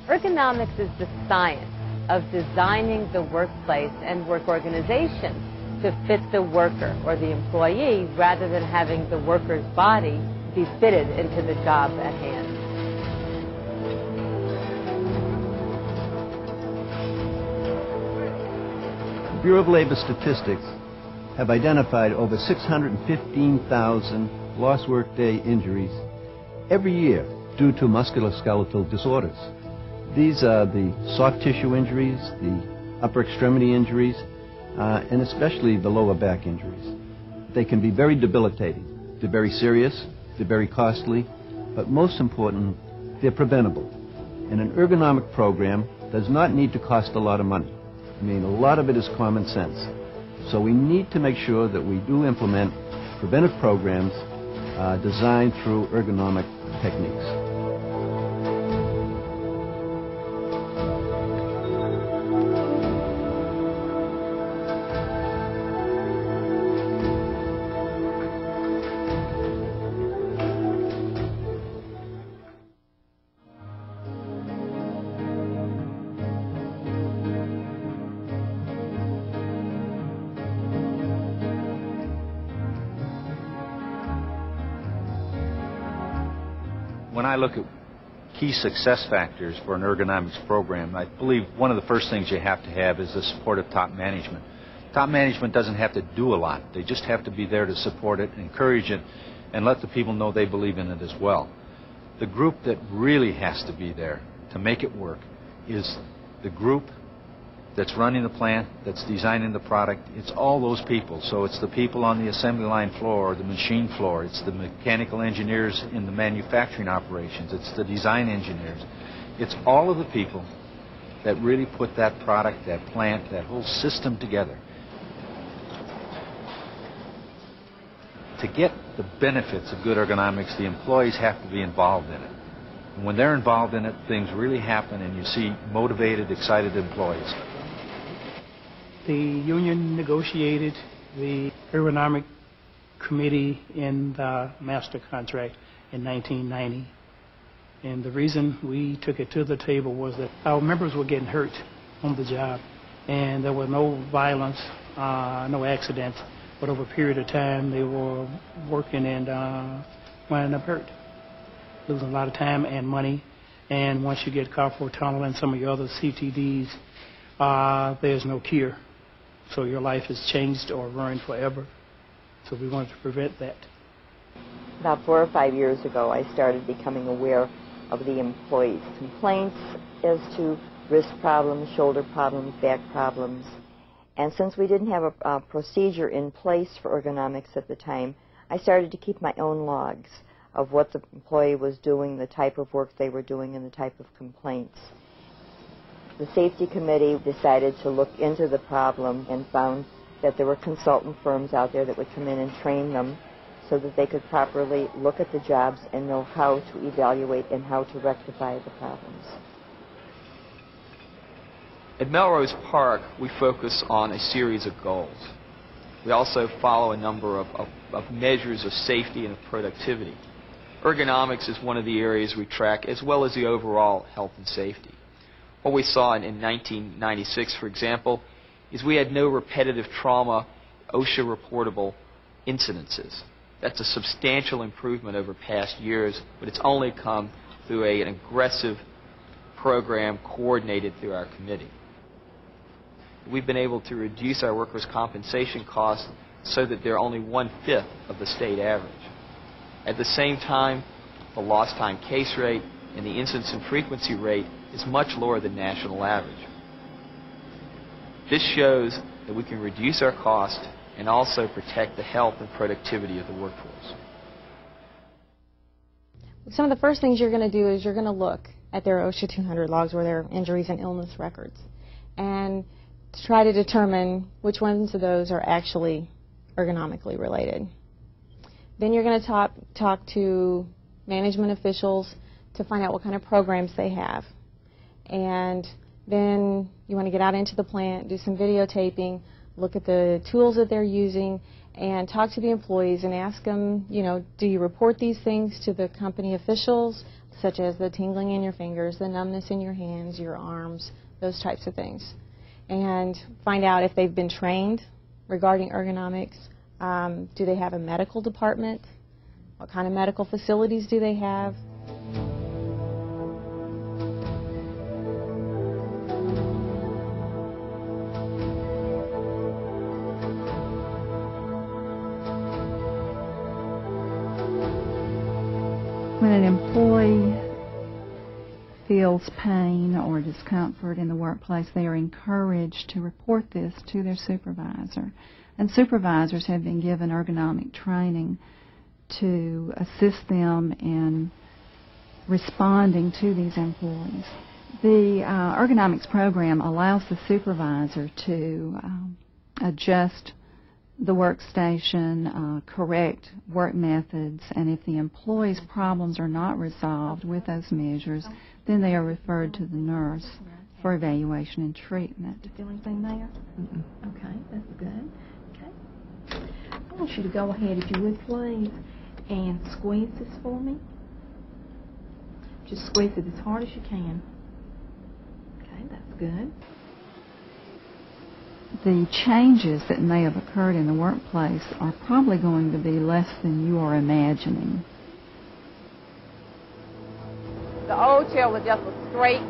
Ergonomics is the science of designing the workplace and work organization to fit the worker or the employee rather than having the worker's body be fitted into the job at hand. The Bureau of Labor Statistics have identified over 615,000 lost workday injuries every year due to musculoskeletal disorders. These are the soft tissue injuries, the upper extremity injuries, and especially the lower back injuries. They can be very debilitating. They're very serious, they're very costly, but most important, they're preventable. And an ergonomic program does not need to cost a lot of money. I mean, a lot of it is common sense. So we need to make sure that we do implement preventive programs designed through ergonomic techniques. When I look at key success factors for an ergonomics program, I believe one of the first things you have to have is the support of top management. Top management doesn't have to do a lot. They just have to be there to support it, encourage it, and let the people know they believe in it as well. The group that really has to be there to make it work is the group that's running the plant, that's designing the product. It's all those people. So it's the people on the assembly line floor or the machine floor. It's the mechanical engineers in the manufacturing operations. It's the design engineers. It's all of the people that really put that product, that plant, that whole system together. To get the benefits of good ergonomics, the employees have to be involved in it. And when they're involved in it, things really happen and you see motivated, excited employees. The union negotiated the ergonomic committee in the master contract in 1990. And the reason we took it to the table was that our members were getting hurt on the job. And there was no violence, no accidents. But over a period of time, they were working and winding up hurt, losing a lot of time and money. And once you get carpal tunnel and some of your other CTDs, there's no cure. So your life is changed or ruined forever. So we wanted to prevent that. About 4 or 5 years ago, I started becoming aware of the employees' complaints as to wrist problems, shoulder problems, back problems. And since we didn't have a procedure in place for ergonomics at the time, I started to keep my own logs of what the employee was doing, the type of work they were doing, and the type of complaints. The safety committee decided to look into the problem and found that there were consultant firms out there that would come in and train them so that they could properly look at the jobs and know how to evaluate and how to rectify the problems. At Melrose Park, we focus on a series of goals. We also follow a number of measures of safety and of productivity. Ergonomics is one of the areas we track, as well as the overall health and safety. What we saw in 1996, for example, is we had no repetitive trauma OSHA reportable incidences. That's a substantial improvement over past years, but it's only come through an aggressive program coordinated through our committee. We've been able to reduce our workers' compensation costs so that they're only 1/5 of the state average. At the same time, the lost time case rate and the incidence and frequency rate is much lower than national average. This shows that we can reduce our cost and also protect the health and productivity of the workforce. Some of the first things you're going to do is you're going to look at their OSHA 200 logs or their injuries and illness records and to try to determine which ones of those are actually ergonomically related. Then you're going to talk to management officials to find out what kind of programs they have. And then you want to get out into the plant, do some videotaping, look at the tools that they're using, and talk to the employees and ask them, you know, do you report these things to the company officials, such as the tingling in your fingers, the numbness in your hands, your arms, those types of things, and find out if they've been trained regarding ergonomics. Do they have a medical department? What kind of medical facilities do they have? When an employee feels pain or discomfort in the workplace, they are encouraged to report this to their supervisor. And supervisors have been given ergonomic training to assist them in responding to these employees. The ergonomics program allows the supervisor to adjust the workstation, correct work methods, and if the employee's problems are not resolved with those measures, then they are referred to the nurse for evaluation and treatment. Do you feel anything there? Okay, that's good. Okay. I want you to go ahead, if you would please, and squeeze this for me. Just squeeze it as hard as you can. Okay, that's good. The changes that may have occurred in the workplace are probably going to be less than you are imagining. The old chair was just a straight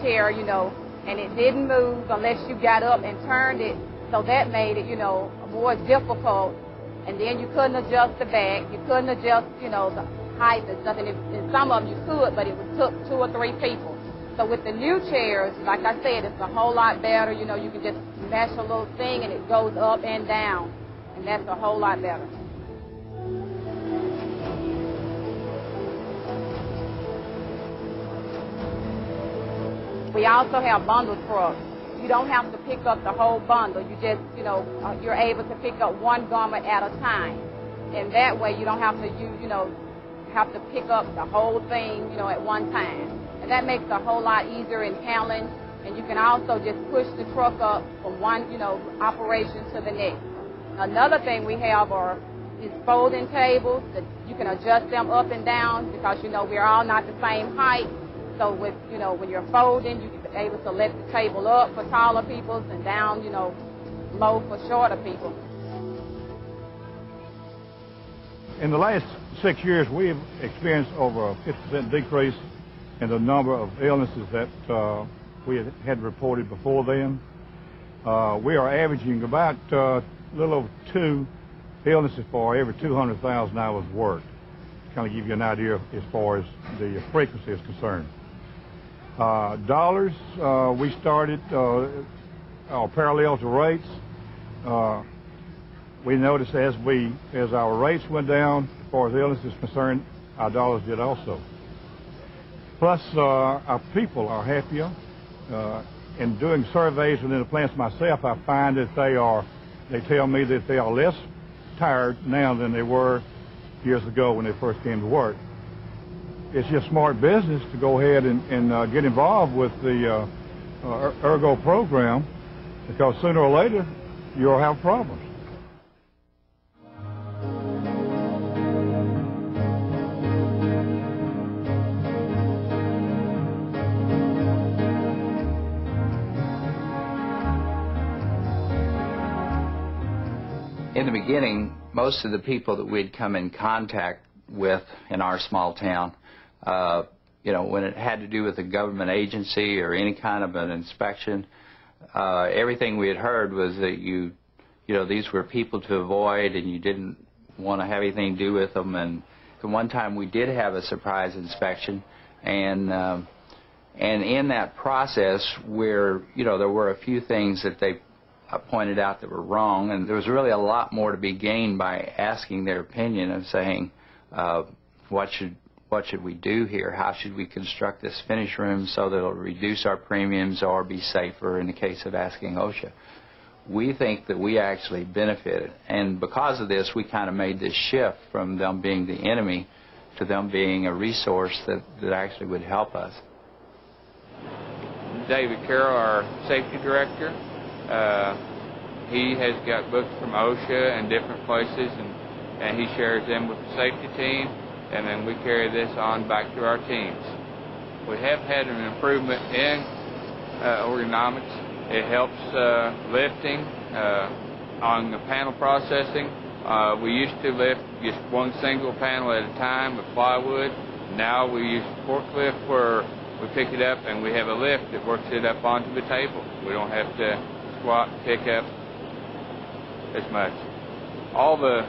chair, you know, and it didn't move unless you got up and turned it, so that made it, you know, more difficult. And then you couldn't adjust the back, you couldn't adjust, you know, the height and stuff, and some of them you could, but it took 2 or 3 people. So with the new chairs, like I said, it's a whole lot better. You know, you can just mesh a little thing and it goes up and down, and that's a whole lot better. We also have bundle scrubs. You don't have to pick up the whole bundle. You just, you know, you're able to pick up one garment at a time. And that way you don't have to, have to pick up the whole thing, you know, at one time. And that makes it a whole lot easier in handling. And you can also just push the truck up from one, operation to the next. Another thing we have is folding tables that you can adjust them up and down because, we're all not the same height. So with, when you're folding, you can be able to lift the table up for taller people and down, low for shorter people. In the last 6 years, we've experienced over a 50% decrease in the number of illnesses that we had reported before then. We are averaging about a little over 2 illnesses for every 200,000 hours worked. To kind of give you an idea as far as the frequency is concerned. Dollars, we started our parallel to rates. We noticed as our rates went down, as far as illness is concerned, our dollars did also. Plus, our people are happier. In doing surveys within the plants myself, I find that they tell me that they are less tired now than they were years ago when they first came to work. It's just smart business to go ahead and get involved with the Ergo program, because sooner or later you'll have problems. In the beginning, most of the people that we'd come in contact with in our small town, when it had to do with a government agency or any kind of an inspection, everything we had heard was that these were people to avoid and you didn't want to have anything to do with them. And one time we did have a surprise inspection, and in that process where, there were a few things that they pointed out that were wrong, and there was really a lot more to be gained by asking their opinion and saying, what should we do here? How should we construct this finish room so that it'll reduce our premiums or be safer in the case of asking OSHA? We think that we actually benefited, and because of this, we kind of made this shift from them being the enemy to them being a resource that actually would help us. David Carroll, our safety director. he has got books from OSHA and different places, and he shares them with the safety team, and then we carry this on back to our teams. We have had an improvement in ergonomics. It helps lifting on the panel processing. We used to lift just one single panel at a time with plywood. Now we use a forklift where we pick it up and we have a lift that works it up onto the table. We don't have to squat and pick up as much. All the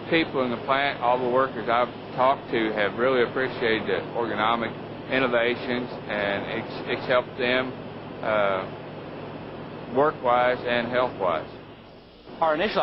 people in the plant, all the workers I've talked to have really appreciated the ergonomic innovations, and it's helped them work-wise and health-wise. Our initial